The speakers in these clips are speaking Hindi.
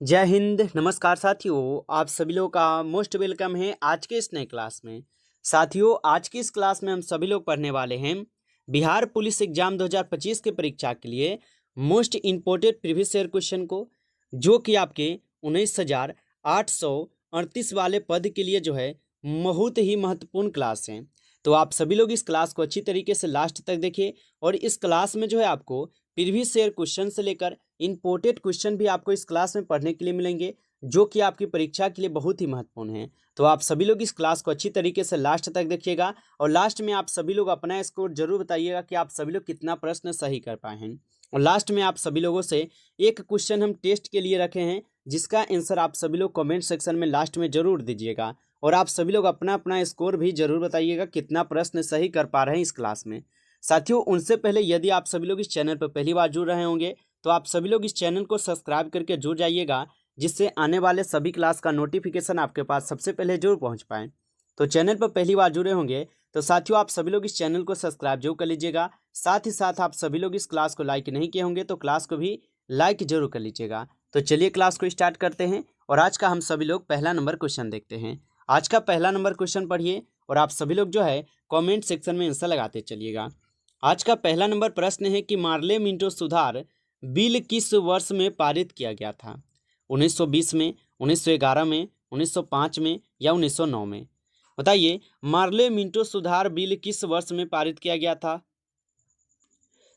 जय हिंद। नमस्कार साथियों, आप सभी लोग का मोस्ट वेलकम है आज के इस नए क्लास में। साथियों, आज की इस क्लास में हम सभी लोग पढ़ने वाले हैं बिहार पुलिस एग्जाम 2025 के परीक्षा के लिए most important previous year question को, जो कि आपके 19,838 वाले पद के लिए जो है बहुत ही महत्वपूर्ण क्लास है। तो आप सभी लोग इस क्लास को अच्छी तरीके से लास्ट तक देखिए और इस क्लास में जो है आपको प्रीवियस ईयर क्वेश्चन से लेकर इंपोर्टेंट क्वेश्चन भी आपको इस क्लास में पढ़ने के लिए मिलेंगे, जो कि आपकी परीक्षा के लिए बहुत ही महत्वपूर्ण है। तो आप सभी लोग इस क्लास को अच्छी तरीके से लास्ट तक देखिएगा और लास्ट में आप सभी लोग अपना स्कोर जरूर बताइएगा कि आप सभी लोग कितना प्रश्न सही कर पाए हैं। और लास्ट में आप सभी लोगों से एक क्वेश्चन हम टेस्ट के लिए रखे हैं, जिसका आंसर आप सभी लोग कमेंट सेक्शन में लास्ट में जरूर दीजिएगा और आप सभी लोग अपना अपना स्कोर भी जरूर बताइएगा कितना प्रश्न सही कर पा रहे हैं इस क्लास में। साथियों, उनसे पहले यदि आप सभी लोग इस चैनल पर पहली बार जुड़ रहे होंगे तो आप सभी लोग इस चैनल को सब्सक्राइब करके जुड़ जाइएगा, जिससे आने वाले सभी क्लास का नोटिफिकेशन आपके पास सबसे पहले जरूर पहुंच पाए। तो चैनल पर पहली बार जुड़े होंगे तो साथियों आप सभी लोग इस चैनल को सब्सक्राइब जरूर कर लीजिएगा। साथ ही साथ आप सभी लोग इस क्लास को लाइक नहीं किए होंगे तो क्लास को भी लाइक जरूर कर लीजिएगा। तो चलिए क्लास को स्टार्ट करते हैं और आज का हम सभी लोग पहला नंबर क्वेश्चन देखते हैं। आज का पहला नंबर क्वेश्चन पढ़िए और आप सभी लोग जो है कॉमेंट सेक्शन में आंसर लगाते चलिएगा। आज का पहला नंबर प्रश्न है कि मार्ले मिंटो सुधार बिल किस वर्ष में पारित किया गया था? 1920 में, 1911 में, 1905 में या 1909 में? बताइए, मार्ले मिंटो सुधार बिल किस वर्ष में पारित किया गया था?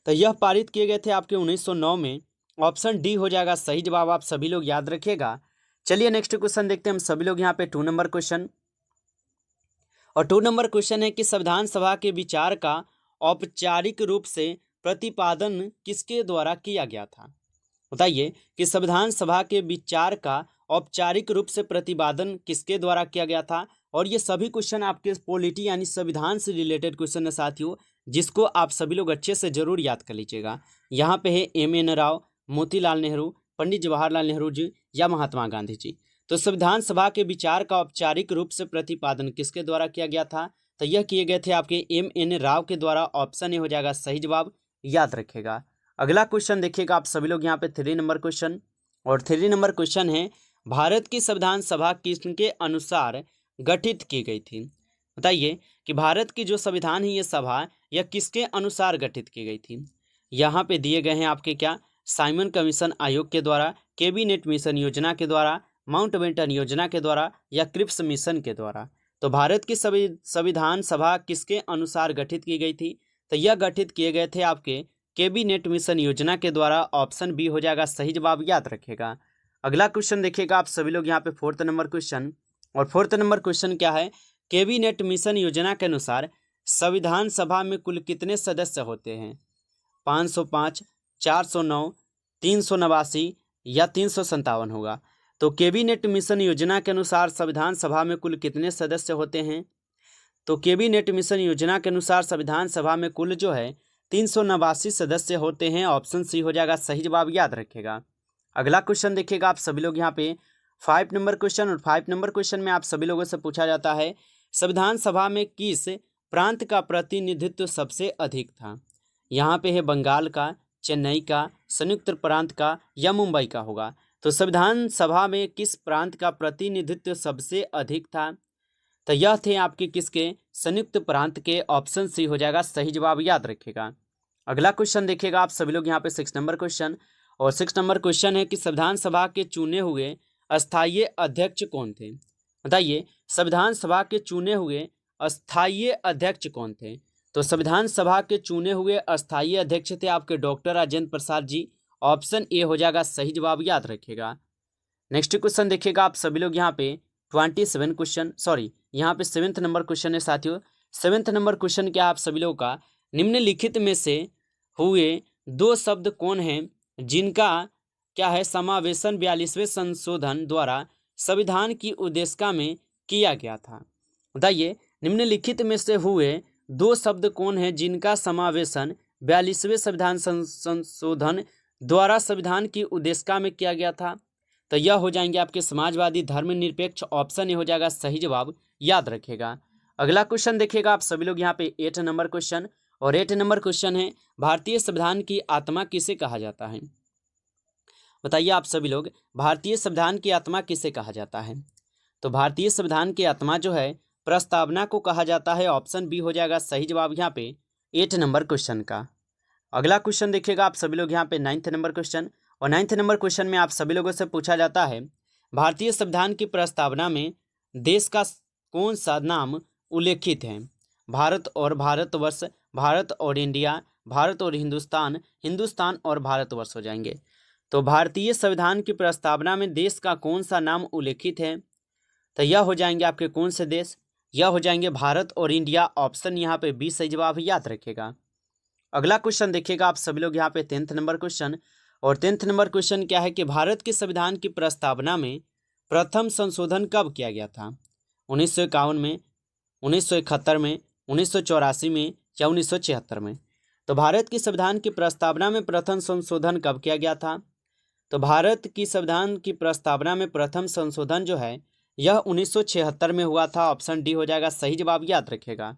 तो यह पारित किए गए थे आपके 1909 में। ऑप्शन डी हो जाएगा सही जवाब, आप सभी लोग याद रखिएगा। चलिए नेक्स्ट क्वेश्चन देखते हैं हम सभी लोग यहाँ पे 2 नंबर क्वेश्चन। और 2 नंबर क्वेश्चन है कि संविधान सभा के विचार का औपचारिक रूप से प्रतिपादन किसके द्वारा किया गया था? बताइए कि संविधान सभा के विचार का औपचारिक रूप से प्रतिपादन किसके द्वारा किया गया था। और ये सभी क्वेश्चन आपके पॉलिटी यानी संविधान से रिलेटेड क्वेश्चन है साथियों, जिसको आप सभी लोग अच्छे से जरूर याद कर लीजिएगा। यहाँ पे है एम.एन. राव, मोतीलाल नेहरू, पंडित जवाहरलाल नेहरू जी या महात्मा गांधी जी। तो संविधान सभा के विचार का औपचारिक रूप से प्रतिपादन किसके द्वारा किया गया था? तो यह किए गए थे आपके एम.एन. राव के द्वारा। ऑप्शन ए हो जाएगा सही जवाब, याद रखेगा। अगला क्वेश्चन देखिएगा आप सभी लोग यहाँ पे 3 नंबर क्वेश्चन। और 3 नंबर क्वेश्चन है भारत की संविधान सभा किसके अनुसार गठित की गई थी? बताइए कि भारत की जो संविधान है ये सभा यह किसके अनुसार गठित की गई थी? यहाँ पे दिए गए हैं आपके क्या, साइमन कमीशन आयोग के द्वारा, कैबिनेट मिशन योजना के द्वारा, माउंटबेटन योजना के द्वारा या क्रिप्स मिशन के द्वारा। तो भारत की संविधान सभा किसके अनुसार गठित की गई थी? तो यह गठित किए गए थे आपके कैबिनेट मिशन योजना के द्वारा। ऑप्शन बी हो जाएगा सही जवाब, याद रखेगा। अगला क्वेश्चन देखिएगा आप सभी लोग यहाँ पे 4th नंबर क्वेश्चन। और 4th नंबर क्वेश्चन क्या है? कैबिनेट मिशन योजना के अनुसार संविधान सभा में कुल कितने सदस्य होते हैं? 505, 409, 389 या 357 होगा। तो कैबिनेट मिशन योजना के अनुसार संविधान सभा में कुल कितने सदस्य होते हैं? तो कैबिनेट मिशन योजना के अनुसार संविधान सभा में कुल जो है 389 सदस्य होते हैं। ऑप्शन सी हो जाएगा सही जवाब, याद रखेगा। अगला क्वेश्चन देखिएगा आप सभी लोग यहाँ पे 5 नंबर क्वेश्चन। और 5 नंबर क्वेश्चन में आप सभी लोगों से पूछा जाता है संविधान सभा में किस प्रांत का प्रतिनिधित्व सबसे अधिक था? यहाँ पे है बंगाल का, चेन्नई का, संयुक्त प्रांत का या मुंबई का होगा। तो संविधान सभा में किस प्रांत का प्रतिनिधित्व सबसे अधिक था? तो यह थे आपके किसके, संयुक्त प्रांत के। ऑप्शन सी हो जाएगा सही जवाब, याद रखेगा। अगला क्वेश्चन देखिएगा आप सभी लोग यहाँ पे 6 नंबर क्वेश्चन। और 6 नंबर क्वेश्चन है कि संविधान सभा के चुने हुए अस्थायी अध्यक्ष कौन थे? बताइए, संविधान सभा के चुने हुए अस्थायी अध्यक्ष कौन थे? तो संविधान सभा के चुने हुए अस्थायी अध्यक्ष थे आपके doctor Rajendra Prasad ji. Option A हो जाएगा सही जवाब, याद रखेगा। नेक्स्ट क्वेश्चन देखिएगा आप सभी लोग यहाँ पे 27 क्वेश्चन, सॉरी यहाँ पे 7th नंबर क्वेश्चन है साथियों। 7th नंबर क्वेश्चन क्या आप सभी लोगों का, निम्नलिखित में से हुए 2 शब्द कौन हैं जिनका क्या है समावेशन 42वें संशोधन द्वारा संविधान की उद्देशिका में किया गया था? बताइए, निम्नलिखित में से हुए 2 शब्द कौन हैं जिनका समावेशन 42वें संविधान संशोधन द्वारा संविधान की उद्देशिका में किया गया था? तो यह हो जाएंगे आपके समाजवादी, धर्मनिरपेक्ष। ऑप्शन ए हो जाएगा सही जवाब, याद रखेगा। अगला क्वेश्चन देखिएगा आप सभी लोग यहाँ पे 8 नंबर क्वेश्चन। और 8 नंबर क्वेश्चन है भारतीय संविधान की आत्मा किसे कहा जाता है? बताइए आप सभी लोग, भारतीय संविधान की आत्मा किसे कहा जाता है? तो भारतीय संविधान की आत्मा जो है प्रस्तावना को कहा जाता है। ऑप्शन बी हो जाएगा सही जवाब यहाँ पे 8 नंबर क्वेश्चन का। अगला क्वेश्चन देखिएगा आप सभी लोग यहाँ पे 9th नंबर क्वेश्चन, और 9th नंबर क्वेश्चन में आप सभी लोगों से पूछा जाता है भारतीय संविधान की प्रस्तावना में देश का कौन सा नाम उल्लेखित है? भारत और भारतवर्ष, भारत और इंडिया, भारत और हिंदुस्तान, हिंदुस्तान और भारतवर्ष हो जाएंगे। तो भारतीय संविधान की प्रस्तावना में देश का कौन सा नाम उल्लेखित है? तो यह हो जाएंगे आपके कौन से देश? यह हो जाएंगे भारत और इंडिया। ऑप्शन यहाँ पे बी सही जवाब याद रखेगा। अगला क्वेश्चन देखिएगा आप सभी लोग यहाँ पे 10th नंबर क्वेश्चन, और 10th नंबर क्वेश्चन क्या है कि भारत के संविधान की प्रस्तावना में प्रथम संशोधन कब किया गया था? 1951 में, 1971 में, 1984 में या 1976 में? तो भारत की संविधान की प्रस्तावना में प्रथम संशोधन कब किया गया था? तो भारत की संविधान की प्रस्तावना में प्रथम संशोधन जो है यह 1976 में हुआ था। ऑप्शन डी हो जाएगा सही जवाब याद रखेगा।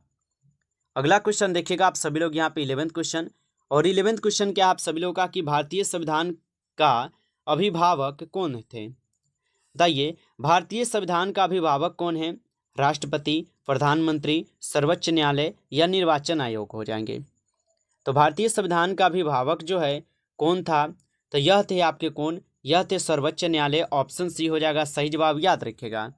अगला क्वेश्चन देखिएगा आप सभी लोग यहाँ पे 11th क्वेश्चन, और 11th क्वेश्चन क्या आप सभी लोग का कि भारतीय संविधान का अभिभावक कौन थे? बताइए, भारतीय संविधान का अभिभावक कौन है? राष्ट्रपति, प्रधानमंत्री, सर्वोच्च न्यायालय या निर्वाचन आयोग हो जाएंगे। तो भारतीय संविधान का अभिभावक जो है कौन था? तो यह थे आपके कौन? यह थे सर्वोच्च न्यायालय। ऑप्शन सी हो जाएगा सही जवाब याद रखेगा।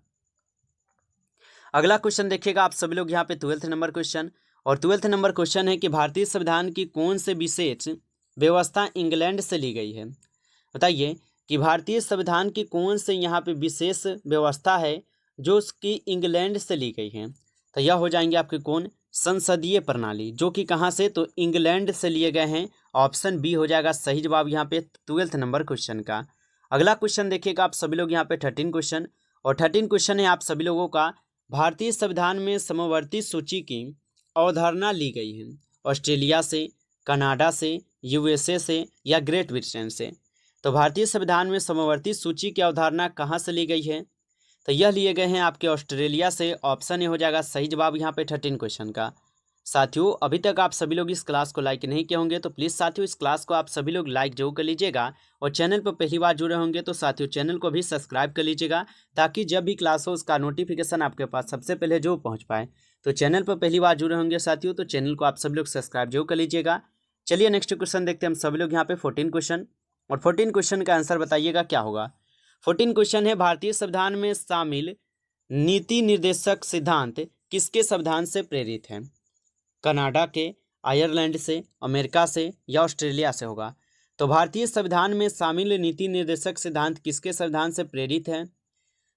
अगला क्वेश्चन देखिएगा आप सभी लोग यहाँ पे 12th नंबर क्वेश्चन, और 12th नंबर क्वेश्चन है कि भारतीय संविधान की कौन से विशेष व्यवस्था इंग्लैंड से ली गई है? बताइए कि भारतीय संविधान की कौन से यहाँ पे विशेष व्यवस्था है जो उसकी इंग्लैंड से ली गई है? तो यह हो जाएंगे आपके कौन? संसदीय प्रणाली, जो कि कहाँ से? तो इंग्लैंड से लिए गए हैं। ऑप्शन बी हो जाएगा सही जवाब यहाँ पे 12th नंबर क्वेश्चन का। अगला क्वेश्चन देखिएगा आप सभी लोग यहाँ पे 13 क्वेश्चन, और 13 क्वेश्चन है आप सभी लोगों का भारतीय संविधान में समवर्ती सूची की अवधारणा ली गई है ऑस्ट्रेलिया से, कनाडा से, यूएसए से या ग्रेट ब्रिटेन से? तो भारतीय संविधान में समवर्ती सूची की अवधारणा कहाँ से ली गई है? तो यह लिए गए हैं आपके ऑस्ट्रेलिया से। ऑप्शन ए हो जाएगा सही जवाब यहाँ पे 13 क्वेश्चन का। साथियों, अभी तक आप सभी लोग इस क्लास को लाइक नहीं किए होंगे तो प्लीज़ साथियों इस क्लास को आप सभी लोग लाइक जरूर कर लीजिएगा, और चैनल पर पहली बार जुड़े होंगे तो साथियों चैनल को भी सब्सक्राइब कर लीजिएगा, ताकि जब भी क्लास हो उसका नोटिफिकेशन आपके पास सबसे पहले जो पहुँच पाए। तो चैनल पर पहली बार जुड़े होंगे साथियों तो चैनल को आप सभी लोग सब्सक्राइब जरूर कर लीजिएगा। चलिए नेक्स्ट क्वेश्चन देखते हैं हम सभी लोग यहाँ पे 14 क्वेश्चन, और 14 क्वेश्चन का आंसर बताइएगा क्या होगा। 14 क्वेश्चन है भारतीय संविधान में शामिल नीति निर्देशक सिद्धांत किसके संविधान से प्रेरित है? कनाडा के, आयरलैंड से, अमेरिका से या ऑस्ट्रेलिया से होगा? तो भारतीय संविधान में शामिल नीति निर्देशक सिद्धांत किसके संविधान से प्रेरित है?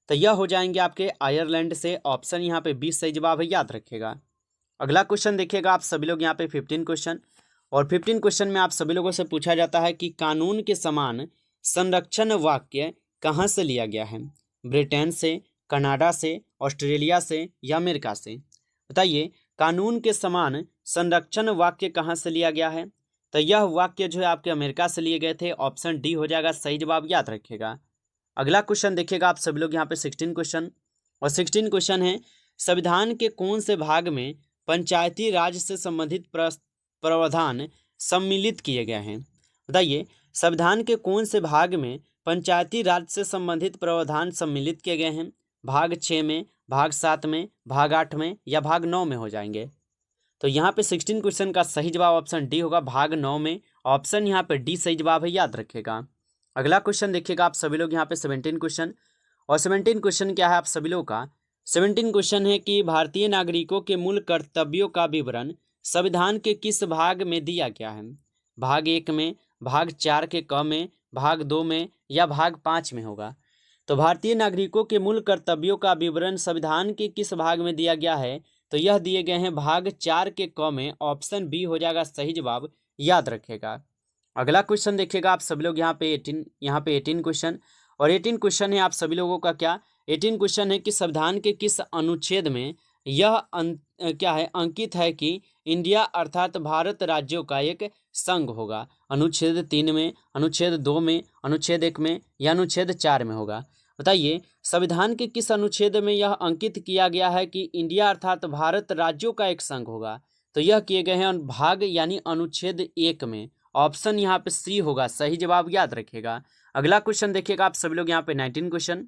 तो यह हो जाएंगे आपके आयरलैंड से। ऑप्शन यहाँ पे 20 सही जवाब है, याद रखिएगा। अगला क्वेश्चन देखिएगा आप सभी लोग यहाँ पे 15 क्वेश्चन, और 15 क्वेश्चन में आप सभी लोगों से पूछा जाता है कि कानून के समान संरक्षण वाक्य कहाँ से लिया गया है? ब्रिटेन से, कनाडा से, ऑस्ट्रेलिया से या अमेरिका से? बताइए, कानून के समान संरक्षण वाक्य कहाँ से लिया गया है? तो यह वाक्य जो है आपके अमेरिका से लिए गए थे। ऑप्शन डी हो जाएगा सही जवाब, याद रखिएगा। अगला क्वेश्चन देखिएगा आप सभी लोग यहाँ पे 16 क्वेश्चन, और 16 क्वेश्चन है संविधान के कौन से भाग में पंचायती राज से संबंधित प्रावधान सम्मिलित किए गए हैं? बताइए, संविधान के कौन से भाग में पंचायती राज से संबंधित प्रावधान सम्मिलित किए गए हैं? भाग 6 में, भाग 7 में, भाग 8 में या भाग 9 में हो जाएंगे? तो यहाँ पे 16 क्वेश्चन का सही जवाब ऑप्शन डी होगा, भाग 9 में। ऑप्शन यहाँ पे डी सही जवाब है, याद रखेगा। अगला क्वेश्चन देखिएगा आप सभी लोग यहाँ पे 17 क्वेश्चन, और 17 क्वेश्चन क्या है आप सभी लोग का? 17 क्वेश्चन है कि भारतीय नागरिकों के मूल कर्तव्यों का विवरण संविधान के किस भाग में दिया गया है? भाग 1 में, भाग 4 के क में, भाग 2 में या भाग 5 में होगा? तो भारतीय नागरिकों के मूल कर्तव्यों का विवरण संविधान के किस भाग में दिया गया है? तो यह दिए गए हैं भाग 4 के क में। ऑप्शन बी हो जाएगा सही जवाब, याद रखेगा। अगला क्वेश्चन देखिएगा आप सभी लोग यहाँ पे 18 क्वेश्चन, और 18 क्वेश्चन है आप सभी लोगों का क्या? 18 क्वेश्चन है कि संविधान के किस अनुच्छेद में यह क्या है अंकित है कि इंडिया अर्थात भारत राज्यों का एक संघ होगा? अनुच्छेद 3 में, अनुच्छेद 2 में, अनुच्छेद 1 में या अनुच्छेद 4 में होगा? बताइए, संविधान के किस अनुच्छेद में यह अंकित किया गया है कि इंडिया अर्थात भारत राज्यों का एक संघ होगा? तो यह किए गए हैं भाग यानी अनुच्छेद 1 में। ऑप्शन यहाँ पे सी होगा सही जवाब, याद रखिएगा। अगला क्वेश्चन देखिएगा आप सभी लोग यहाँ पे 19 क्वेश्चन,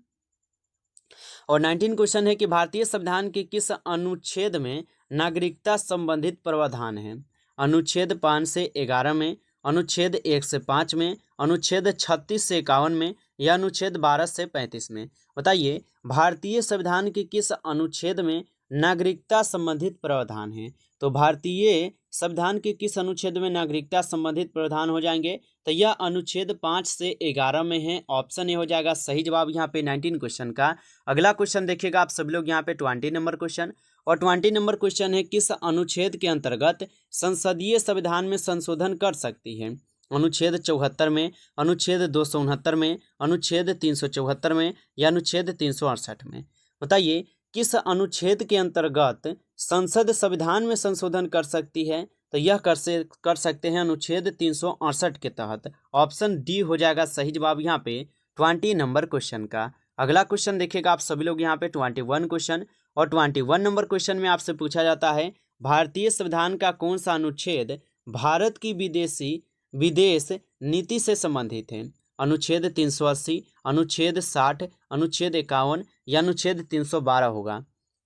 और 19 क्वेश्चन है कि भारतीय संविधान के किस अनुच्छेद में नागरिकता संबंधित प्रावधान है? अनुच्छेद 5 से 11 में, अनुच्छेद 1 से 5 में, अनुच्छेद 36 से 51 में, या अनुच्छेद 12 से 35 में? बताइए भारतीय संविधान के किस अनुच्छेद में नागरिकता संबंधित प्रावधान है? तो भारतीय संविधान के किस अनुच्छेद में नागरिकता संबंधित प्रावधान हो जाएंगे? तो यह अनुच्छेद 5 से 11 में है, ऑप्शन ए हो जाएगा सही जवाब यहाँ पे 19 क्वेश्चन का। अगला क्वेश्चन देखिएगा आप सभी लोग यहाँ पे 20 नंबर क्वेश्चन, और 20 नंबर क्वेश्चन है किस अनुच्छेद के अंतर्गत संसदीय संविधान में संशोधन कर सकती है? अनुच्छेद 74 में, अनुच्छेद 269 में, अनुच्छेद 374 में, या अनुच्छेद 368 में? बताइए किस अनुच्छेद के अंतर्गत संसद संविधान में संशोधन कर सकती है? तो यह कर सकते हैं अनुच्छेद 368 के तहत, ऑप्शन डी हो जाएगा सही जवाब यहाँ पे 20 नंबर क्वेश्चन का। अगला क्वेश्चन देखिएगा आप सभी लोग यहाँ पे 21 क्वेश्चन, और 21 नंबर क्वेश्चन में आपसे पूछा जाता है भारतीय संविधान का कौन सा अनुच्छेद भारत की विदेश नीति से संबंधित है? अनुच्छेद 380, अनुच्छेद 60, अनुच्छेद 51, या अनुच्छेद 312 होगा?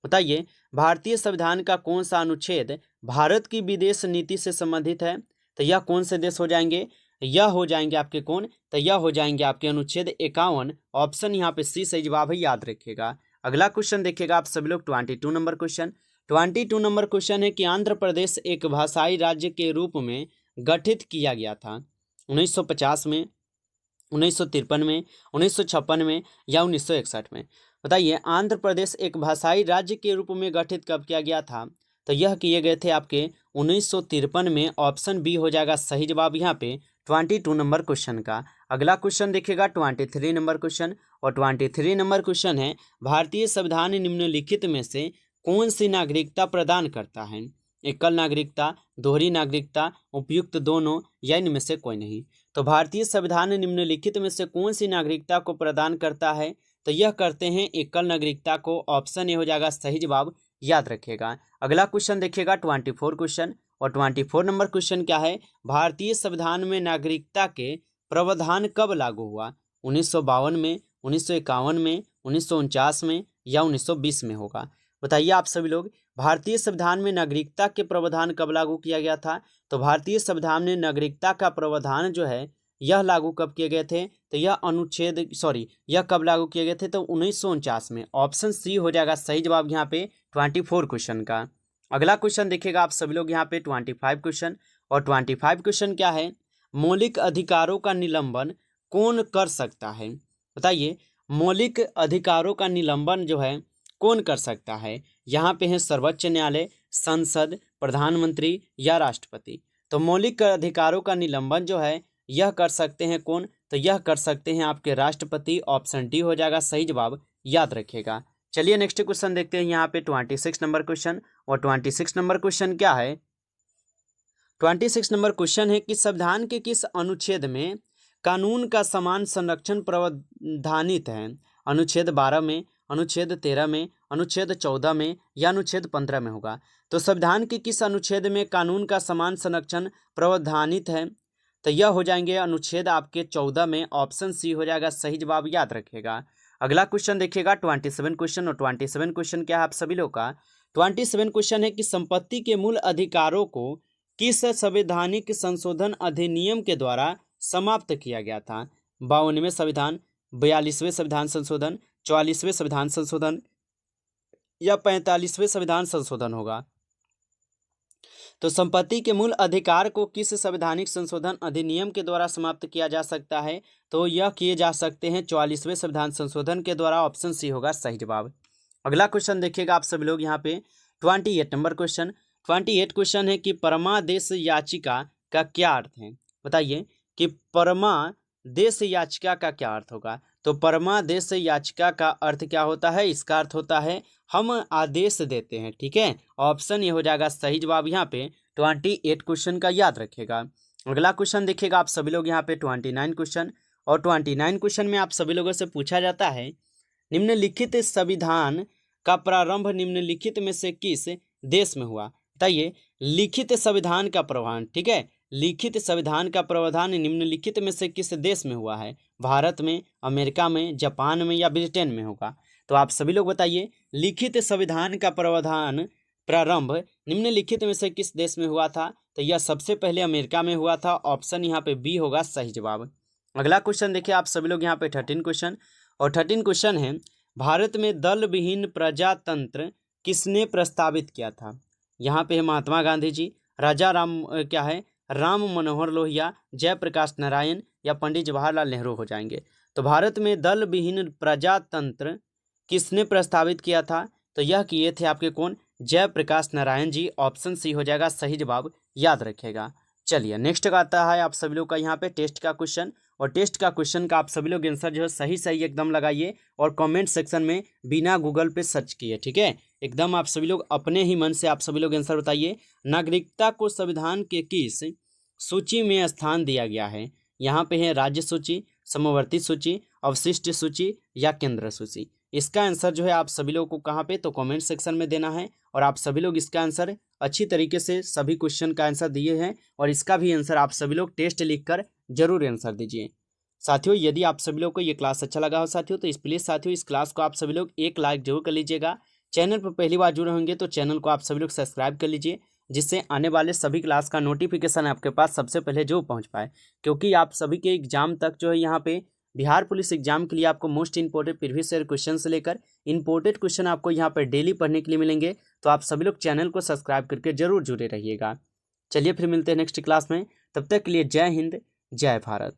बताइए भारतीय संविधान का कौन सा अनुच्छेद भारत की विदेश नीति से संबंधित है? तो यह कौन से देश हो जाएंगे? यह हो जाएंगे आपके कौन? तो यह हो जाएंगे आपके अनुच्छेद 51, ऑप्शन यहाँ पे सी सही जवाब है, याद रखिएगा। अगला क्वेश्चन देखिएगा आप सभी लोग 22 नंबर क्वेश्चन। 22 नंबर क्वेश्चन है कि आंध्र प्रदेश एक भाषाई राज्य के रूप में गठित किया गया था 1950 में, 1953 में, 1956 में, या 1961 में? बताइए आंध्र प्रदेश एक भाषाई राज्य के रूप में गठित कब किया गया था? तो यह किए गए थे आपके 1953 में, ऑप्शन बी हो जाएगा सही जवाब यहाँ पे 22 नंबर क्वेश्चन का। अगला क्वेश्चन देखिएगा 23 नंबर क्वेश्चन, और 23 नंबर क्वेश्चन है भारतीय संविधान निम्नलिखित में से कौन सी नागरिकता प्रदान करता है? एकल नागरिकता, दोहरी नागरिकता, उपयुक्त दोनों, या इनमें से कोई नहीं? तो भारतीय संविधान निम्नलिखित में से कौन सी नागरिकता को प्रदान करता है? तो यह करते हैं एकल नागरिकता को, ऑप्शन ए हो जाएगा सही जवाब, याद रखिएगा। अगला क्वेश्चन देखिएगा 24 क्वेश्चन, और 24 नंबर क्वेश्चन क्या है? भारतीय संविधान में नागरिकता के प्रावधान कब लागू हुआ? 1952 में, 1951 में, 1949 में, या 1920 में होगा? बताइए आप सभी लोग भारतीय संविधान में नागरिकता के प्रावधान कब लागू किया गया था? तो भारतीय संविधान में नागरिकता का प्रावधान जो है यह लागू कब किए गए थे? तो यह कब लागू किए गए थे? तो 1949 में, ऑप्शन सी हो जाएगा सही जवाब यहाँ पे 24 क्वेश्चन का। अगला क्वेश्चन देखिएगा आप सभी लोग यहाँ पे 25 क्वेश्चन, और 25 क्वेश्चन क्या है? मौलिक अधिकारों का निलंबन कौन कर सकता है? बताइए मौलिक अधिकारों का निलंबन जो है कौन कर सकता है? यहाँ पे है सर्वोच्च न्यायालय, संसद, प्रधानमंत्री, या राष्ट्रपति? तो मौलिक अधिकारों का निलंबन जो है यह कर सकते हैं कौन? तो यह कर सकते हैं आपके राष्ट्रपति, ऑप्शन डी हो जाएगा सही जवाब, याद रखिएगा। चलिए नेक्स्ट क्वेश्चन देखते हैं यहाँ पे 26 नंबर क्वेश्चन, और 26 नंबर क्वेश्चन क्या है? 26 नंबर क्वेश्चन है कि संविधान के किस अनुच्छेद में कानून का समान संरक्षण प्रावधानित है? अनुच्छेद 12 में, अनुच्छेद 13 में, अनुच्छेद 14 में, या अनुच्छेद 15 में होगा? तो संविधान के किस अनुच्छेद में कानून का समान संरक्षण प्रावधानित है? तो यह हो जाएंगे अनुच्छेद आपके 14 में, ऑप्शन सी हो जाएगा सही जवाब, याद रखिएगा। अगला क्वेश्चन देखिएगा 27 क्वेश्चन, और 27 क्वेश्चन क्या है आप सभी लोग का? 27 क्वेश्चन है कि संपत्ति के मूल अधिकारों को किस संवैधानिक संशोधन अधिनियम के द्वारा समाप्त किया गया था? 52वें संविधान, 42वें संविधान संशोधन, 44वें संविधान संशोधन, या 45वें संविधान संशोधन होगा? तो संपत्ति के मूल अधिकार को किस संवैधानिक संशोधन अधिनियम के द्वारा समाप्त किया जा सकता है? तो यह किए जा सकते हैं 44वें संविधान संशोधन के द्वारा, ऑप्शन सी होगा सही जवाब। अगला क्वेश्चन देखिएगा आप सभी लोग यहाँ पे 28 नंबर क्वेश्चन। 28 क्वेश्चन है कि परमादेश याचिका का क्या अर्थ है? बताइए कि परमादेश याचिका का क्या अर्थ होगा? तो परमादेश याचिका का अर्थ क्या होता है? इसका अर्थ होता है हम आदेश देते हैं, ठीक है, ऑप्शन ये हो जाएगा सही जवाब यहाँ पे 28 क्वेश्चन का, याद रखिएगा। अगला क्वेश्चन देखिएगा आप सभी लोग यहाँ पे 29 क्वेश्चन, और 29 क्वेश्चन में आप सभी लोगों से पूछा जाता है निम्नलिखित संविधान का प्रारंभ निम्नलिखित में से किस देश में हुआ? बताइए लिखित संविधान का प्रावधान, ठीक है, लिखित संविधान का प्रावधान निम्नलिखित में से किस देश में हुआ है? भारत में, अमेरिका में, जापान में या ब्रिटेन में होगा? तो आप सभी लोग बताइए, लिखित संविधान का प्रावधान प्रारंभ निम्नलिखित में से किस देश में हुआ था? तो यह सबसे पहले अमेरिका में हुआ था। ऑप्शन यहाँ पे बी होगा सही जवाब। अगला क्वेश्चन देखिए आप सभी लोग यहाँ पे 13 क्वेश्चन, और 13 क्वेश्चन है, भारत में दल विहीन प्रजातंत्र किसने प्रस्तावित किया था? यहाँ पे है महात्मा गांधी जी, राजा राम मनोहर लोहिया, जयप्रकाश नारायण या पंडित जवाहरलाल नेहरू हो जाएंगे। तो भारत में दल विहीन प्रजातंत्र किसने प्रस्तावित किया था? तो यह किए थे आपके कौन? जयप्रकाश नारायण जी। ऑप्शन सी हो जाएगा सही जवाब, याद रखिएगा। चलिए नेक्स्ट का आता है आप सभी लोग का यहाँ पे टेस्ट का क्वेश्चन, और टेस्ट का क्वेश्चन का आप सभी लोग आंसर जो है सही सही एकदम लगाइए और कमेंट सेक्शन में बिना गूगल पे सर्च किए, ठीक है? एकदम आप सभी लोग अपने ही मन से आप सभी लोग आंसर बताइए। नागरिकता को संविधान के किस सूची में स्थान दिया गया है? यहाँ पे है राज्य सूची, समवर्ती सूची, अवशिष्ट सूची या केंद्र सूची। इसका आंसर जो है आप सभी लोगों को कहाँ पे, तो कमेंट सेक्शन में देना है। और आप सभी लोग इसका आंसर अच्छी तरीके से सभी क्वेश्चन का आंसर दिए हैं, और इसका भी आंसर आप सभी लोग टेस्ट लिखकर जरूर आंसर दीजिए। साथियों यदि आप सभी लोग को ये क्लास अच्छा लगा हो साथियों, तो प्लीज़ साथियों इस क्लास को आप सभी लोग एक लाइक जरूर कर लीजिएगा। चैनल पर पहली बार जुड़े होंगे तो चैनल को आप सभी लोग सब्सक्राइब कर लीजिए, जिससे आने वाले सभी क्लास का नोटिफिकेशन आपके पास सबसे पहले जो पहुंच पाए। क्योंकि आप सभी के एग्जाम तक जो है यहाँ पे बिहार पुलिस एग्जाम के लिए आपको most important previous year question से लेकर इंपोर्टेंट क्वेश्चन आपको यहाँ पर डेली पढ़ने के लिए मिलेंगे। तो आप सभी लोग चैनल को सब्सक्राइब करके जरूर जुड़े रहिएगा। चलिए फिर मिलते हैं नेक्स्ट क्लास में, तब तक के लिए जय हिंद, जय भारत।